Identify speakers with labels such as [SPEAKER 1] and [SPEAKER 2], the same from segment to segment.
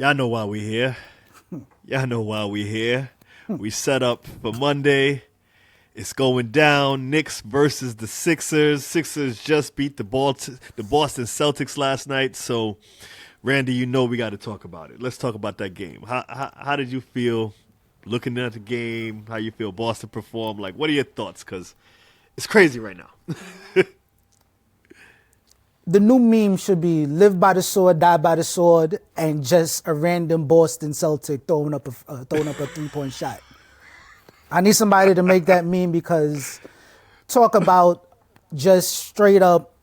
[SPEAKER 1] Y'all know why we here. Y'all know why we here. We set up for Monday. It's going down. Knicks versus the Sixers. Sixers just beat the Boston Celtics last night. So, Randy, you know we got to talk about it. Let's talk about that game. How did you feel looking at the game? How you feel Boston performed? Like, what are your thoughts? Because it's crazy right now.
[SPEAKER 2] The new meme should be live by the sword, die by the sword, and just a random Boston Celtic throwing up a 3-point shot. I need somebody to make that meme because talk about just straight up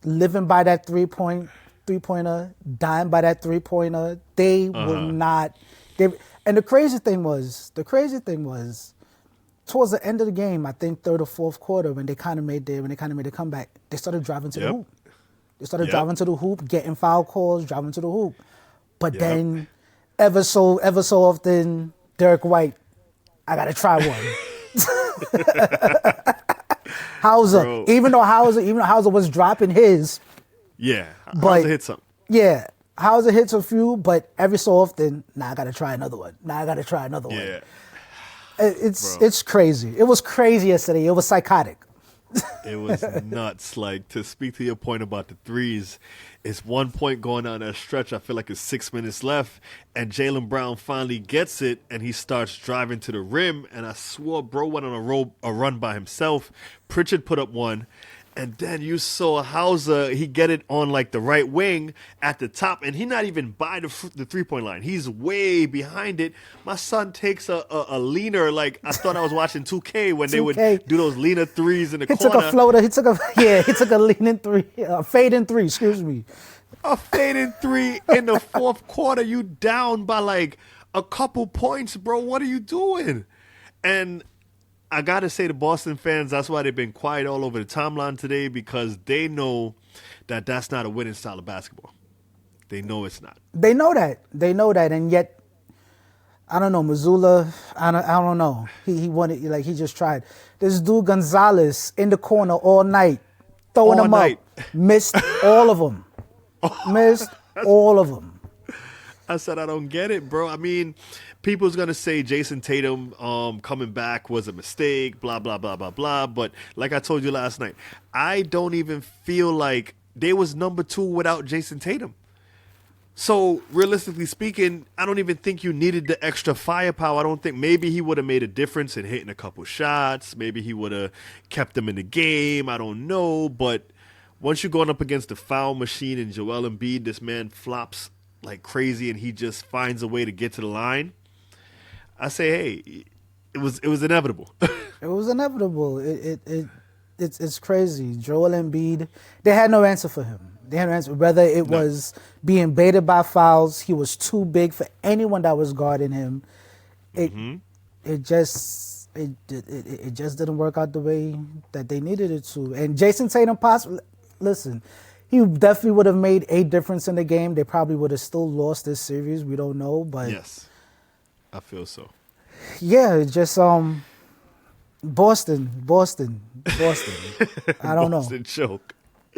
[SPEAKER 2] living by that three-pointer, dying by that three-pointer. They will not. And the crazy thing was, towards the end of the game, I think third or fourth quarter, when they kind of made the comeback, they started driving to the hoop. They started driving to the hoop, getting foul calls, driving to the hoop. But then, ever so often, Derek White, I gotta try one. Hauser,
[SPEAKER 1] Bro.
[SPEAKER 2] even though Hauser was dropping his,
[SPEAKER 1] Hauser hit something.
[SPEAKER 2] Yeah, Hauser hits a few, but every so often, I gotta try another one.
[SPEAKER 1] Yeah.
[SPEAKER 2] It's crazy. It was crazy yesterday. It was psychotic.
[SPEAKER 1] It was nuts. Like, to speak to your point about the threes, it's 1 point going down that stretch. I feel like it's 6 minutes left, and Jaylen Brown finally gets it, and he starts driving to the rim, and I swore bro went on a run by himself. Pritchard put up one, and then you saw Hauser, he get it on like the right wing at the top, and he not even by the three-point line. He's way behind it. My son takes a leaner, like I thought I was watching 2K when they would do those leaner threes in the corner.
[SPEAKER 2] He took a floater. He took a leaning three, a fading three, excuse me.
[SPEAKER 1] A fading three in the fourth quarter. You down by like a couple points, bro. What are you doing? And I got to say to Boston fans, that's why they've been quiet all over the timeline today, because they know that that's not a winning style of basketball. They know it's not.
[SPEAKER 2] They know that. And yet, I don't know, Missoula, I don't know. He wanted, like, he just tried. This dude Gonzalez in the corner all night, throwing them up. Missed all of them. Missed all of them.
[SPEAKER 1] I said, I don't get it, bro. I mean, people's going to say Jason Tatum coming back was a mistake, blah, blah, blah, blah, blah. But like I told you last night, I don't even feel like they was number 2 without Jason Tatum. So realistically speaking, I don't even think you needed the extra firepower. I don't think maybe he would have made a difference in hitting a couple shots. Maybe he would have kept them in the game. I don't know. But once you're going up against the foul machine and Joel Embiid, this man flops like crazy, and he just finds a way to get to the line. I say, hey, it was inevitable.
[SPEAKER 2] It was inevitable. It's crazy. Joel Embiid, they had no answer for him. They had no answer. Whether it was being baited by fouls, he was too big for anyone that was guarding him. It just didn't work out the way that they needed it to. And Jason Tatum, listen, he definitely would have made a difference in the game. They probably would have still lost this series. We don't know, but
[SPEAKER 1] yes, I feel so.
[SPEAKER 2] Yeah, just Boston. I don't know.
[SPEAKER 1] Boston choke.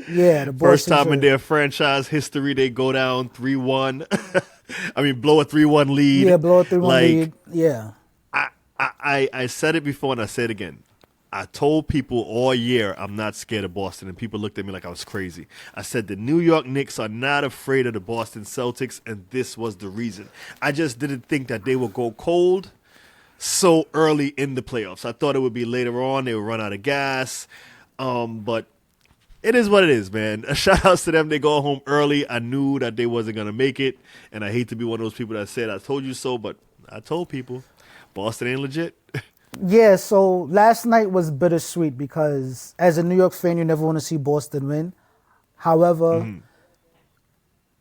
[SPEAKER 2] Yeah, the Boston
[SPEAKER 1] first time
[SPEAKER 2] choke.
[SPEAKER 1] in their franchise history they go down 3-1. I mean, blow a 3-1 lead.
[SPEAKER 2] Yeah, blow a 3-1 lead. Yeah.
[SPEAKER 1] I said it before and I say it again. I told people all year I'm not scared of Boston, and people looked at me like I was crazy. I said the New York Knicks are not afraid of the Boston Celtics, and this was the reason. I just didn't think that they would go cold so early in the playoffs. I thought it would be later on. They would run out of gas. But it is what it is, man. A shout out to them. They go home early. I knew that they wasn't going to make it, and I hate to be one of those people that said I told you so, but I told people Boston ain't legit.
[SPEAKER 2] Yeah, so last night was bittersweet because as a New York fan, you never want to see Boston win. However,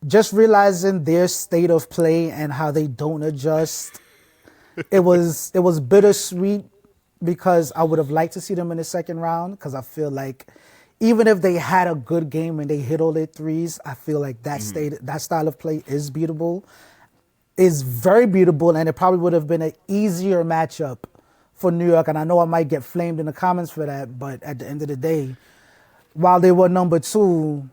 [SPEAKER 2] just realizing their state of play and how they don't adjust, it was bittersweet because I would have liked to see them in the second round, because I feel like even if they had a good game and they hit all their threes, I feel like that style of play is beatable, is very beatable, and it probably would have been an easier matchup for New York. And I know I might get flamed in the comments for that, but at the end of the day, while they were number 2,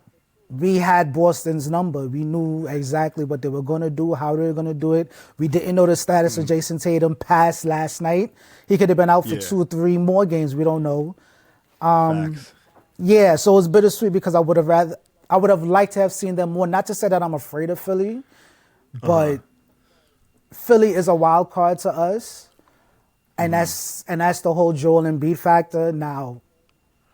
[SPEAKER 2] we had Boston's number. We knew exactly what they were going to do, how they were going to do it. We didn't know the status of Jason Tatum past last night. He could have been out for 2 or 3 more games. We don't know.
[SPEAKER 1] Facts.
[SPEAKER 2] Yeah, so it's bittersweet because I would have liked to have seen them more. Not to say that I'm afraid of Philly, but Philly is a wild card to us, and that's the whole Joel Embiid factor. Now,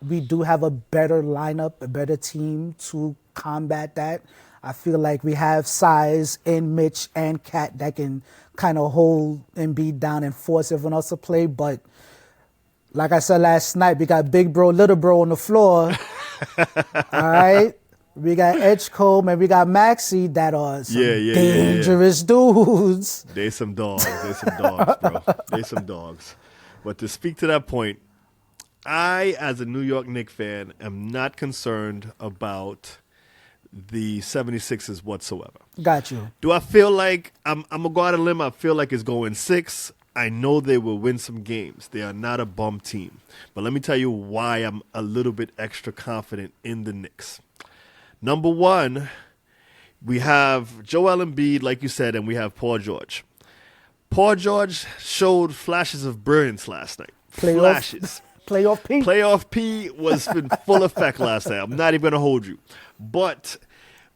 [SPEAKER 2] we do have a better lineup, a better team to combat that. I feel like we have size in Mitch and Cat that can kind of hold Embiid down and force everyone else to play. But like I said last night, we got big bro, little bro on the floor. All right? We got Edgecombe and we got Maxey that are some dangerous dudes.
[SPEAKER 1] They some dogs. They some dogs, bro. They some dogs. But to speak to that point, I, as a New York Knicks fan, am not concerned about the 76ers whatsoever.
[SPEAKER 2] Got you.
[SPEAKER 1] Do I feel like I'm going to go out on a limb? I feel like it's going 6. I know they will win some games. They are not a bum team. But let me tell you why I'm a little bit extra confident in the Knicks. Number 1, we have Joel Embiid, like you said, and we have Paul George. Paul George showed flashes of brilliance last night. Flashes.
[SPEAKER 2] Playoff P.
[SPEAKER 1] Playoff P was in full effect last night. I'm not even going to hold you. But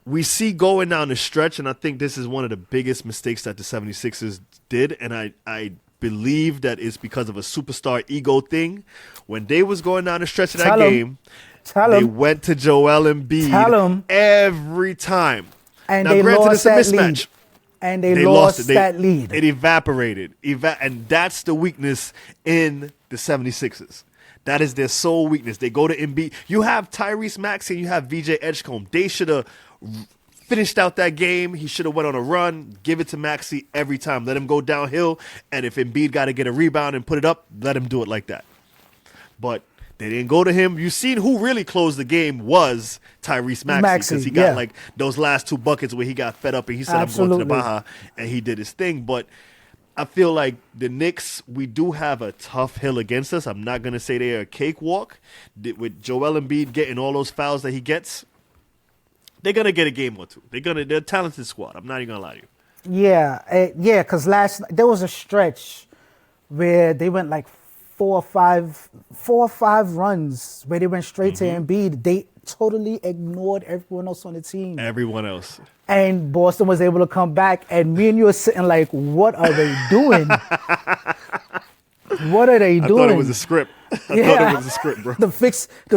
[SPEAKER 1] we see going down the stretch, and I think this is one of the biggest mistakes that the 76ers did, and I believe that it's because of a superstar ego thing. When they was going down the stretch of that game, they went to Joel Embiid every time.
[SPEAKER 2] And now, granted, it's a mismatch. Lead. And they lost that lead.
[SPEAKER 1] It evaporated. And that's the weakness in the 76ers. That is their sole weakness. They go to Embiid. You have Tyrese Maxey and you have VJ Edgecombe. They should have finished out that game. He should have went on a run. Give it to Maxey every time. Let him go downhill. And if Embiid got to get a rebound and put it up, let him do it like that. But they didn't go to him. You seen who really closed the game was Tyrese Maxey because he got like those last 2 buckets where he got fed up and he said, I'm going to the Baja, and he did his thing. But I feel like the Knicks, we do have a tough hill against us. I'm not going to say they're a cakewalk. With Joel Embiid getting all those fouls that he gets, they're going to get a game or 2. They're a talented squad. I'm not even going to lie to you.
[SPEAKER 2] Yeah, because there was a stretch where they went like 4 or 5 runs where they went straight to Embiid. They totally ignored everyone else on the team.
[SPEAKER 1] Everyone else.
[SPEAKER 2] And Boston was able to come back, and me and you were sitting like, what are they doing? What are they doing?
[SPEAKER 1] I thought it was a script. I thought it was a script, bro.
[SPEAKER 2] The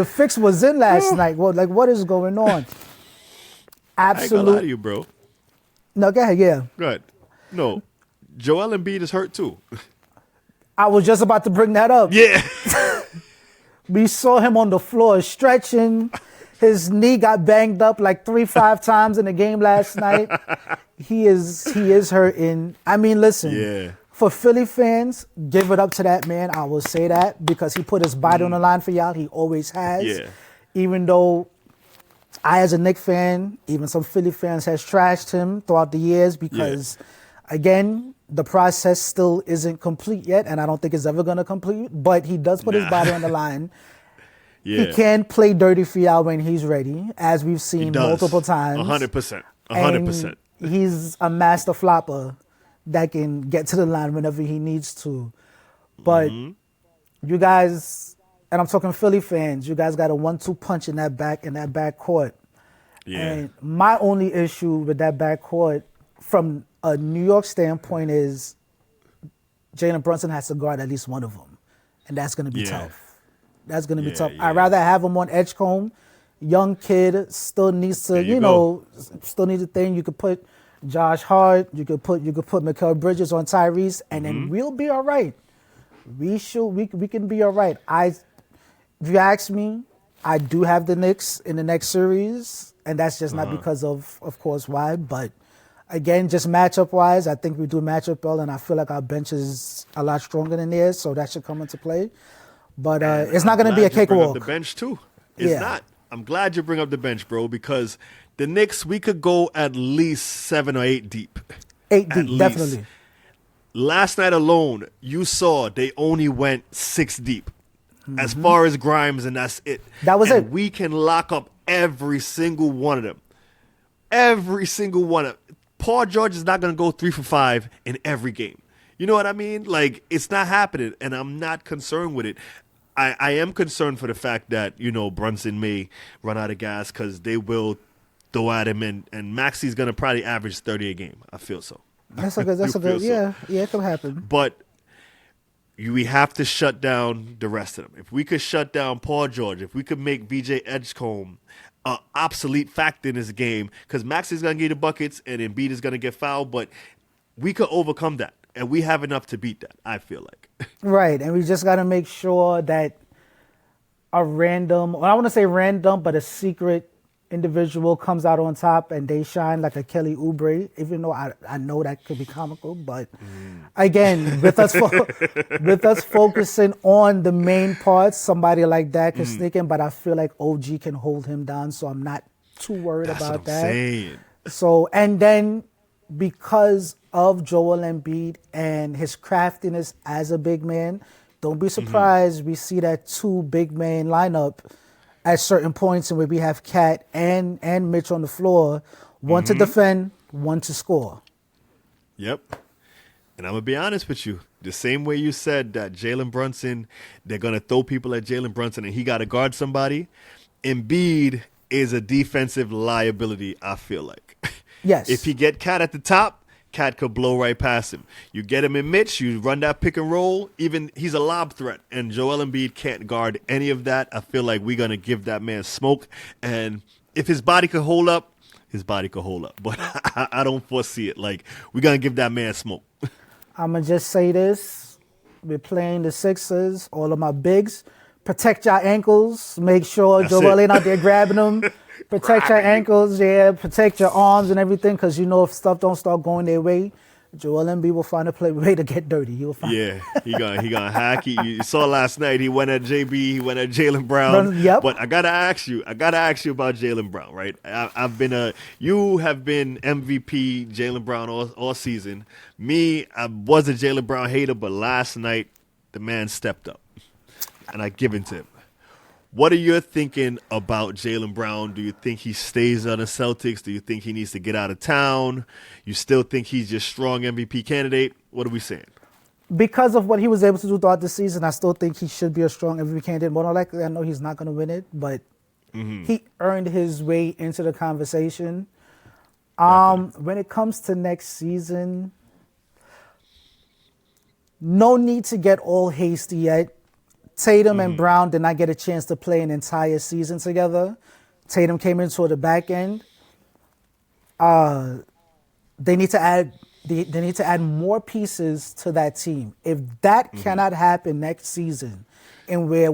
[SPEAKER 2] fix was in last night. Well, like, what is going on? Absolutely.
[SPEAKER 1] I ain't gonna lie to you, bro.
[SPEAKER 2] No, go ahead, yeah.
[SPEAKER 1] Go ahead. No, Joel Embiid is hurt too.
[SPEAKER 2] I was just about to bring that up.
[SPEAKER 1] Yeah.
[SPEAKER 2] We saw him on the floor stretching. His knee got banged up like 3-5 times in the game last night. He is hurting. I mean, listen, for Philly fans, give it up to that man. I will say that because he put his body on the line for y'all. He always has.
[SPEAKER 1] Yeah.
[SPEAKER 2] Even though I, as a Knicks fan, even some Philly fans has trashed him throughout the years because, again, the process still isn't complete yet, and I don't think it's ever going to complete. But he does put his body on the line. He can play dirty for y'all when he's ready, as we've seen multiple times.
[SPEAKER 1] 100%. 100%.
[SPEAKER 2] And he's a master flopper that can get to the line whenever he needs to. But you guys, and I'm talking Philly fans, you guys got a 1-2 punch in that back court. Yeah. And my only issue with that back court from a New York standpoint is Jalen Brunson has to guard at least one of them. And that's going to be tough. That's going to be tough. Yeah. I'd rather have him on Edgecombe. Young kid, still needs to, still needs a thing. You could put Josh Hart. You could put Mikal Bridges on Tyrese, and then we'll be all right. We can be all right. If you ask me, I do have the Knicks in the next series, and that's just not because of course, why. But again, just matchup-wise, I think we do matchup well, and I feel like our bench is a lot stronger than theirs, so that should come into play. But it's not going to be a cakewalk.
[SPEAKER 1] The bench too. It's not. I'm glad you bring up the bench, bro, because the Knicks, we could go at least 7 or 8 deep.
[SPEAKER 2] 8 deep, definitely.
[SPEAKER 1] Last night alone, you saw they only went 6 deep. As far as Grimes, and that's it.
[SPEAKER 2] That was it.
[SPEAKER 1] We can lock up every single one of them. Every single one of Paul George is not going to go 3 for 5 in every game. You know what I mean? Like, it's not happening, and I'm not concerned with it. I am concerned for the fact that, Brunson may run out of gas because they will throw at him, and Maxi's going to probably average 30 a game. I feel so.
[SPEAKER 2] That's a good, yeah, it could happen.
[SPEAKER 1] But we have to shut down the rest of them. If we could shut down Paul George, if we could make VJ Edgecombe an obsolete factor in this game, because Maxi's going to get the buckets and Embiid is going to get fouled, but we could overcome that. And we have enough to beat that, I feel like.
[SPEAKER 2] Right, and we just got to make sure that a random, well, I want to say random, but a secret individual comes out on top and they shine like a Kelly Oubre, even though I know that could be comical. But again, with us focusing on the main parts, somebody like that can sneak in, but I feel like OG can hold him down, so I'm not too worried
[SPEAKER 1] That's
[SPEAKER 2] about
[SPEAKER 1] what I'm
[SPEAKER 2] that.
[SPEAKER 1] saying.
[SPEAKER 2] So, and then because of Joel Embiid and his craftiness as a big man, don't be surprised we see that 2 big man lineup at certain points in where we have Cat and Mitch on the floor, one to defend, one to score.
[SPEAKER 1] Yep. And I'm going to be honest with you. The same way you said that Jalen Brunson, they're going to throw people at Jalen Brunson and he got to guard somebody, Embiid is a defensive liability, I feel like.
[SPEAKER 2] Yes.
[SPEAKER 1] If he get Cat at the top, Cat could blow right past him. You get him in Mitch, you run that pick and roll, even he's a lob threat, and Joel Embiid can't guard any of that. I feel like we're going to give that man smoke, and if his body could hold up, his body could hold up. But I don't foresee it. Like, we're going to give that man smoke.
[SPEAKER 2] I'm going to just say this. We're playing the Sixers, all of my bigs. Protect your ankles. Make sure
[SPEAKER 1] That's
[SPEAKER 2] Joel
[SPEAKER 1] it.
[SPEAKER 2] ain't out there grabbing them. Protect your ankles, yeah. Protect your arms and everything, because if stuff don't start going their way, Joel Embiid will find a way to get dirty. He will find.
[SPEAKER 1] Yeah, he gonna hack. You saw last night. He went at JB. He went at Jaylen Brown.
[SPEAKER 2] Yep.
[SPEAKER 1] But I gotta ask you about Jaylen Brown, right? You have been MVP Jaylen Brown all season. Me, I was a Jaylen Brown hater, but last night the man stepped up, and I give it to him. What are you thinking about Jaylen Brown? Do you think he stays on the Celtics? Do you think he needs to get out of town? You still think he's your strong MVP candidate? What are we saying?
[SPEAKER 2] Because of what he was able to do throughout the season, I still think he should be a strong MVP candidate. More than likely, I know he's not going to win it, but he earned his way into the conversation. When it comes to next season, no need to get all hasty yet. Tatum and Brown did not get a chance to play an entire season together. Tatum came in toward the back end. They need to add more pieces to that team. If that cannot happen next season, and where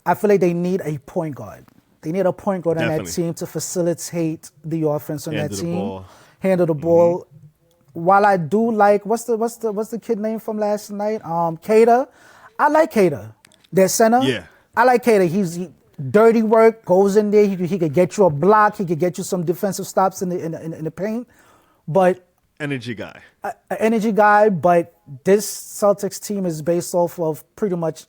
[SPEAKER 2] I feel like they need a point guard. They need a point guard on that team to facilitate the offense on that team. Handle the ball. While I do like what's the kid name from last night? Cater. I like Cater, their center.
[SPEAKER 1] Yeah.
[SPEAKER 2] I like Cater. He dirty work, goes in there. He could get you a block. He could get you some defensive stops in the paint. But
[SPEAKER 1] energy guy.
[SPEAKER 2] Energy guy. But this Celtics team is based off of pretty much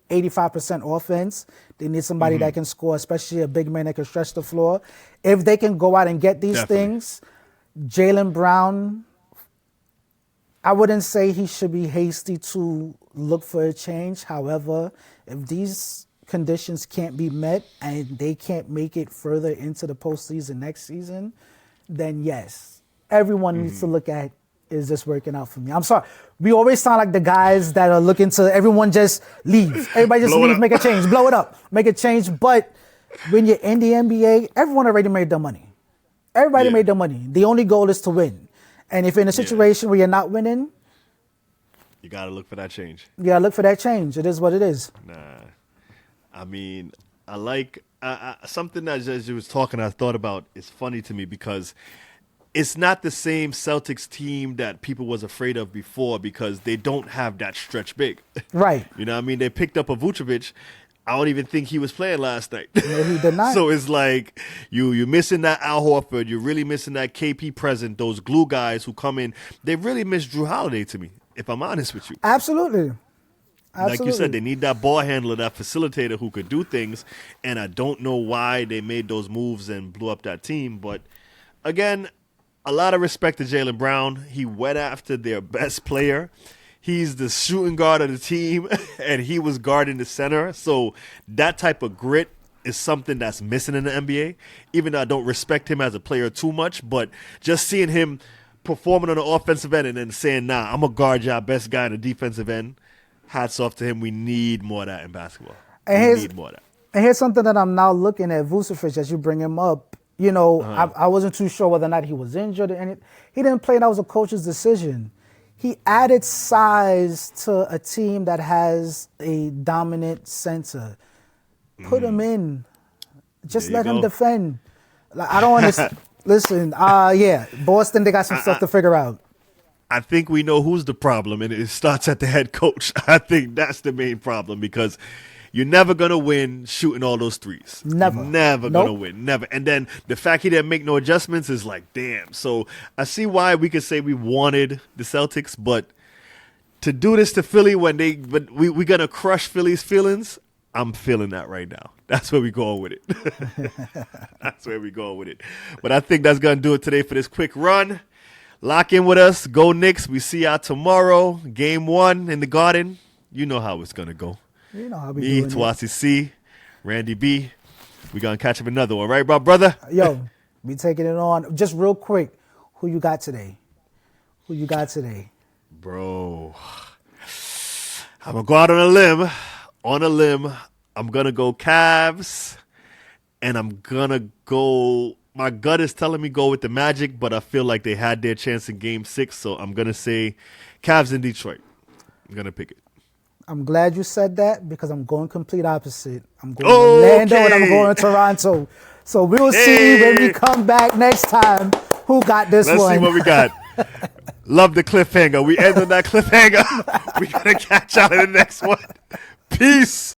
[SPEAKER 2] 85% offense. They need somebody that can score, especially a big man that can stretch the floor. If they can go out and get these things, Jaylen Brown, I wouldn't say he should be hasty to look for a change. However, if these conditions can't be met and they can't make it further into the postseason next season, then yes, everyone needs to look at, is this working out for me? I'm sorry. We always sound like the guys that are looking to everyone just leave. Everybody just leave, make a change, blow it up, make a change. But when you're in the NBA, everyone already made their money. Everybody made their money. The only goal is to win. And if you're in a situation where you're not winning,
[SPEAKER 1] you got to look for that change.
[SPEAKER 2] You got to look for that change. It is what it is.
[SPEAKER 1] Nah. I mean, I like something that as you was talking, I thought about is funny to me because it's not the same Celtics team that people was afraid of before because they don't have that stretch big.
[SPEAKER 2] Right.
[SPEAKER 1] You know what I mean? They picked up a Vucevic. I don't even think he was playing last night.
[SPEAKER 2] No, he did not.
[SPEAKER 1] So it's like you're missing that Al Horford. You're really missing that KP present, those glue guys who come in. They really miss Drew Holiday to me, if I'm honest with you.
[SPEAKER 2] Absolutely.
[SPEAKER 1] Like you said,
[SPEAKER 2] Absolutely.
[SPEAKER 1] they need that ball handler, that facilitator who could do things. And I don't know why they made those moves and blew up that team. But again, a lot of respect to Jaylen Brown. He went after their best player. He's the shooting guard of the team, and he was guarding the center. So that type of grit is something that's missing in the NBA. Even though I don't respect him as a player too much, but just seeing him performing on the offensive end and then saying, nah, I'm going to guard y'all best guy on the defensive end, hats off to him. We need more of that in basketball. We need more of that.
[SPEAKER 2] And here's something that I'm now looking at Vucevic as you bring him up. You know, I wasn't too sure whether or not he was injured, and he didn't play. That was a coach's decision. He added size to a team that has a dominant center. Put him in. Just let him defend. Like, I don't understand. Listen, yeah, Boston, they got some stuff to figure out.
[SPEAKER 1] I think we know who's the problem, and it starts at the head coach. I think that's the main problem because you're never going to win shooting all those threes.
[SPEAKER 2] Never.
[SPEAKER 1] You're never going to win. Never. And then the fact he didn't make no adjustments is like, damn. So I see why we could say we wanted the Celtics, but to do this to Philly when we're going to crush Philly's feelings, I'm feeling that right now. That's where we're going with it. That's where we're going with it. But I think that's going to do it today for this quick run. Lock in with us. Go Knicks. We see y'all tomorrow. Game 1 in the Garden. You know how it's going to go.
[SPEAKER 2] You know how we
[SPEAKER 1] Me,
[SPEAKER 2] doing
[SPEAKER 1] Tawasi C, Randy B. We going to catch up another one. Right, brother?
[SPEAKER 2] Yo, we taking it on. Just real quick, who you got today? Who you got today?
[SPEAKER 1] Bro, I'm going to go out on a limb. On a limb, I'm going to go Cavs, and I'm going to go – my gut is telling me go with the Magic, but I feel like they had their chance in Game 6, so I'm going to say Cavs in Detroit. I'm going to pick it.
[SPEAKER 2] I'm glad you said that because I'm going complete opposite. I'm going to Orlando and I'm going to Toronto. So we'll see when we come back next time who got this one.
[SPEAKER 1] Let's see what we got. Love the cliffhanger. We end on that cliffhanger. We're going to catch y'all in the next one. Peace.